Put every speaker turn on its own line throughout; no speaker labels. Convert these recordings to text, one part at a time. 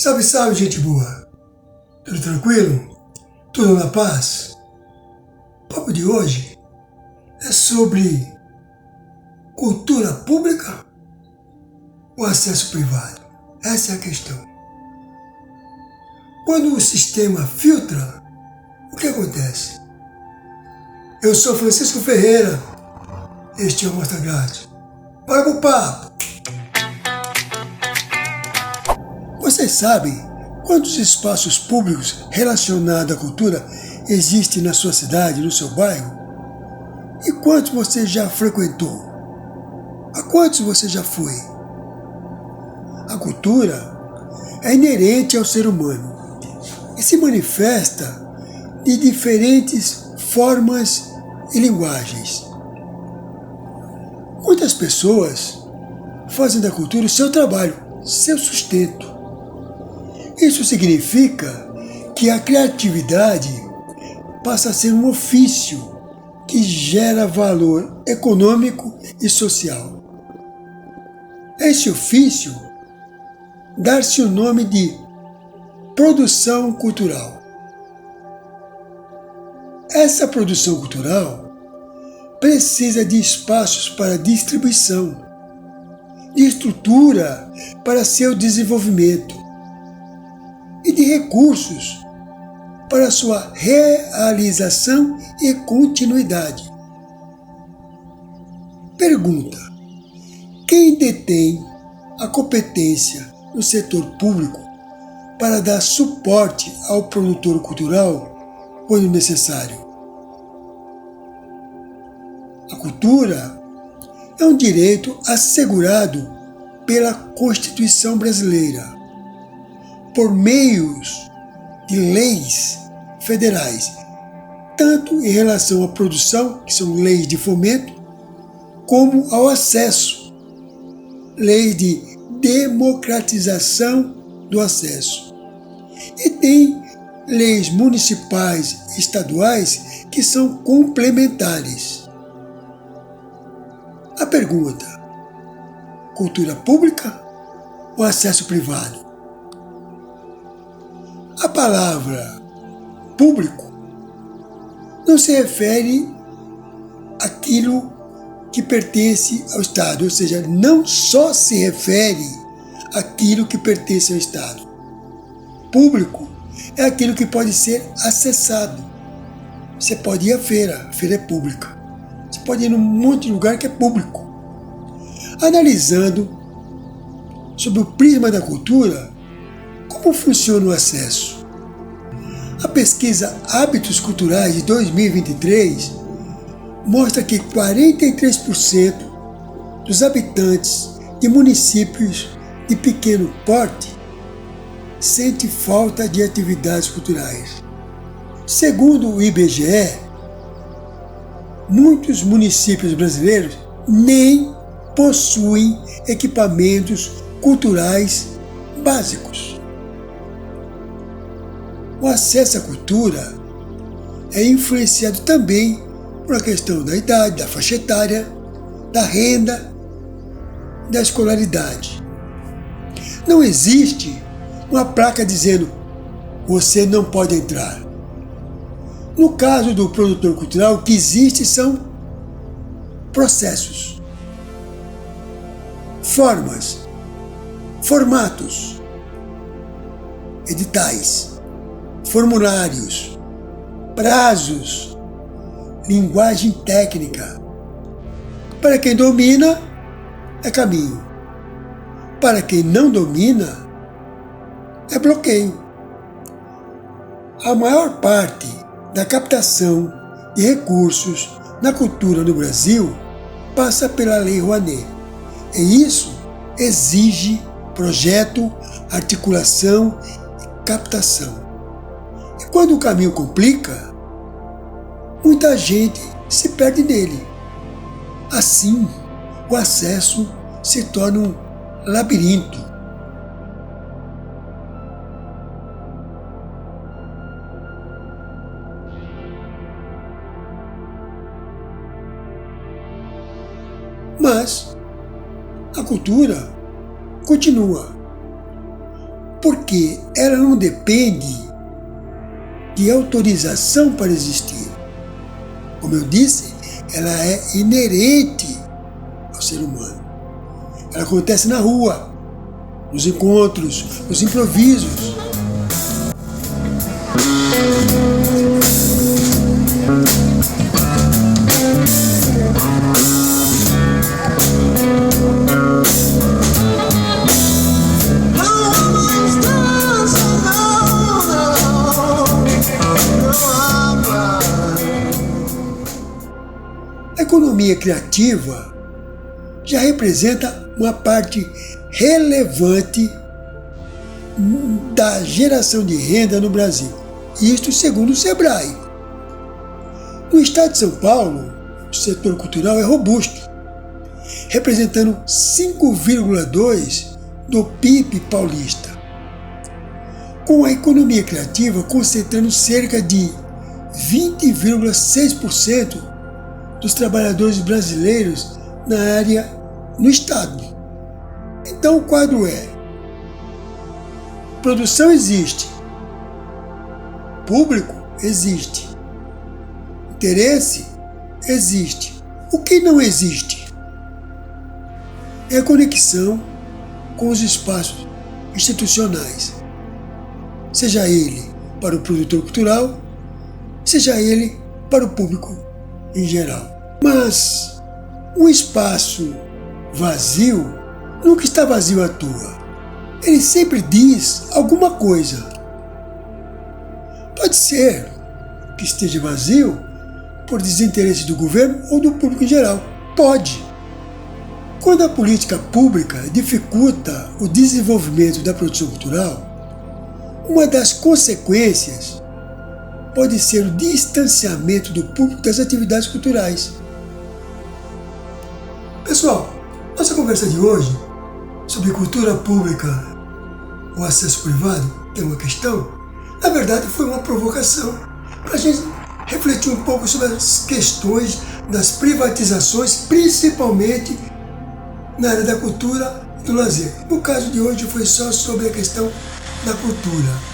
Salve, salve, gente boa! Tudo tranquilo? Tudo na paz? O papo de hoje é sobre cultura pública ou acesso privado? Essa é a questão. Quando o sistema filtra, o que acontece? Eu sou Francisco Ferreira, este é o Mostra Grátis. Bora pro papo! Vocês sabem quantos espaços públicos relacionados à cultura existem na sua cidade, no seu bairro? E quantos você já frequentou? A quantos você já foi? A cultura é inerente ao ser humano e se manifesta de diferentes formas e linguagens. Muitas pessoas fazem da cultura o seu trabalho, seu sustento. Isso significa que a criatividade passa a ser um ofício que gera valor econômico e social. Esse ofício dá-se o nome de produção cultural. Essa produção cultural precisa de espaços para distribuição, de estrutura para seu desenvolvimento e de recursos para sua realização e continuidade. Pergunta: quem detém a competência no setor público para dar suporte ao produtor cultural quando necessário? A cultura é um direito assegurado pela Constituição brasileira, por meios de leis federais, tanto em relação à produção, que são leis de fomento, como ao acesso, leis de democratização do acesso. E tem leis municipais e estaduais que são complementares. A pergunta: cultura pública ou acesso privado? A palavra público não se refere àquilo que pertence ao Estado, ou seja, não só se refere àquilo que pertence ao Estado. Público é aquilo que pode ser acessado. Você pode ir à feira, a feira é pública. Você pode ir num monte de lugar que é público. Analisando sob o prisma da cultura, como funciona o acesso? A pesquisa Hábitos Culturais de 2023 mostra que 43% dos habitantes de municípios de pequeno porte sente falta de atividades culturais. Segundo o IBGE, muitos municípios brasileiros nem possuem equipamentos culturais básicos. O acesso à cultura é influenciado também por a questão da idade, da faixa etária, da renda, da escolaridade. Não existe uma placa dizendo você não pode entrar. No caso do produtor cultural, o que existe são processos, formas, formatos, editais, formulários, prazos, linguagem técnica. Para quem domina, é caminho. Para quem não domina, é bloqueio. A maior parte da captação de recursos na cultura no Brasil passa pela Lei Rouanet. E isso exige projeto, articulação e captação. E quando o caminho complica, muita gente se perde nele. Assim, o acesso se torna um labirinto. Mas a cultura continua. porque ela não depende de autorização para existir. Como eu disse, ela é inerente ao ser humano. Ela acontece na rua, nos encontros, nos improvisos. A economia criativa já representa uma parte relevante da geração de renda no Brasil. Isto segundo o Sebrae. No estado de São Paulo, o setor cultural é robusto, representando 5,2% do PIB paulista, com a economia criativa concentrando cerca de 20,6% dos trabalhadores brasileiros na área no estado. Então o quadro é: produção existe, público existe, interesse existe. O que não existe é a conexão com os espaços institucionais, seja ele para o produtor cultural, seja ele para o público em geral. Mas um espaço vazio nunca está vazio à toa. Ele sempre diz alguma coisa. Pode ser que esteja vazio por desinteresse do governo ou do público em geral. Pode. Quando a política pública dificulta o desenvolvimento da produção cultural, uma das consequências pode ser o distanciamento do público das atividades culturais. Pessoal, nossa conversa de hoje sobre cultura pública ou acesso privado tem uma questão. Na verdade, foi uma provocação para a gente refletir um pouco sobre as questões das privatizações, principalmente na área da cultura e do lazer. No caso de hoje foi só sobre a questão da cultura.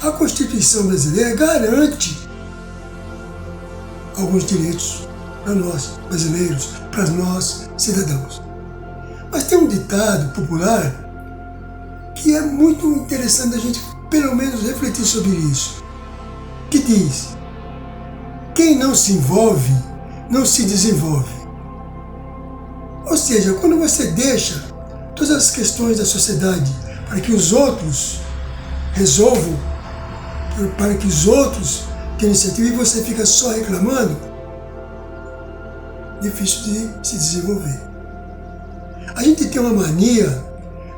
A Constituição brasileira garante alguns direitos para nós brasileiros, para nós cidadãos. Mas tem um ditado popular que é muito interessante a gente pelo menos refletir sobre isso, que diz: quem não se envolve, não se desenvolve. Ou seja, quando você deixa todas as questões da sociedade para que os outros resolvam, para que os outros tenham iniciativa e você fica só reclamando, difícil de se desenvolver. A gente tem uma mania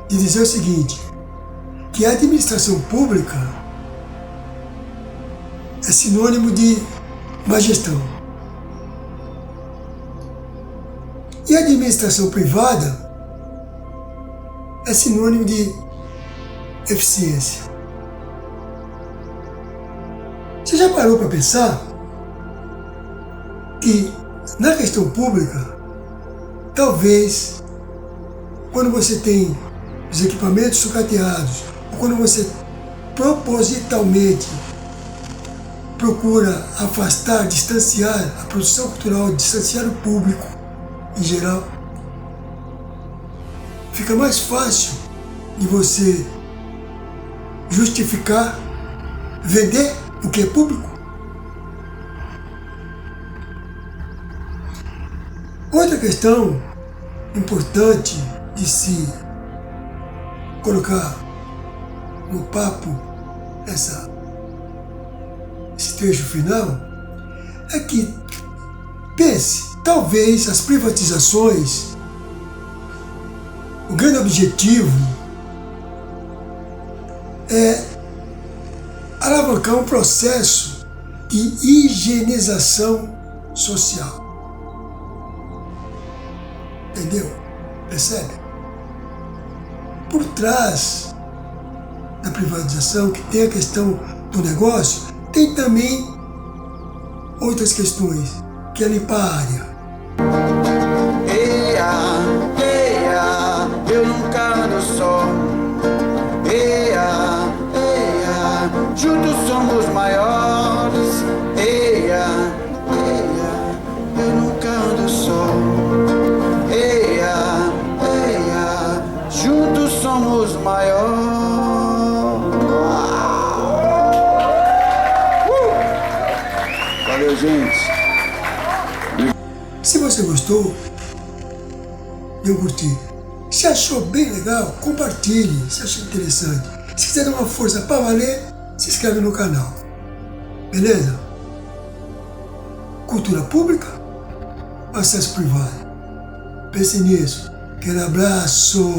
de dizer o seguinte, que a administração pública é sinônimo de má gestão. E a administração privada é sinônimo de eficiência. Você já parou para pensar que na questão pública, talvez quando você tem os equipamentos sucateados, ou quando você propositalmente procura afastar, distanciar a produção cultural, distanciar o público em geral, fica mais fácil de você justificar, vender o que é público. Outra questão importante de se colocar no papo esse trecho final é que, pense, talvez as privatizações, o grande objetivo é alavancar um processo de higienização social. Entendeu? Percebe? Por trás da privatização, que tem a questão do negócio, tem também outras questões, que é limpar a área.
Eu nunca ando só. juntos somos maiores. Eia, eia, eu nunca ando só. Eia, eia, juntos somos maiores. Valeu, gente.
Se você gostou, eu curti. Se achou bem legal, compartilhe. Se achou interessante. Se quiser dar uma força para valer, se inscreve no canal. Beleza? Cultura pública ou acesso privado? Pense nisso. Aquele abraço.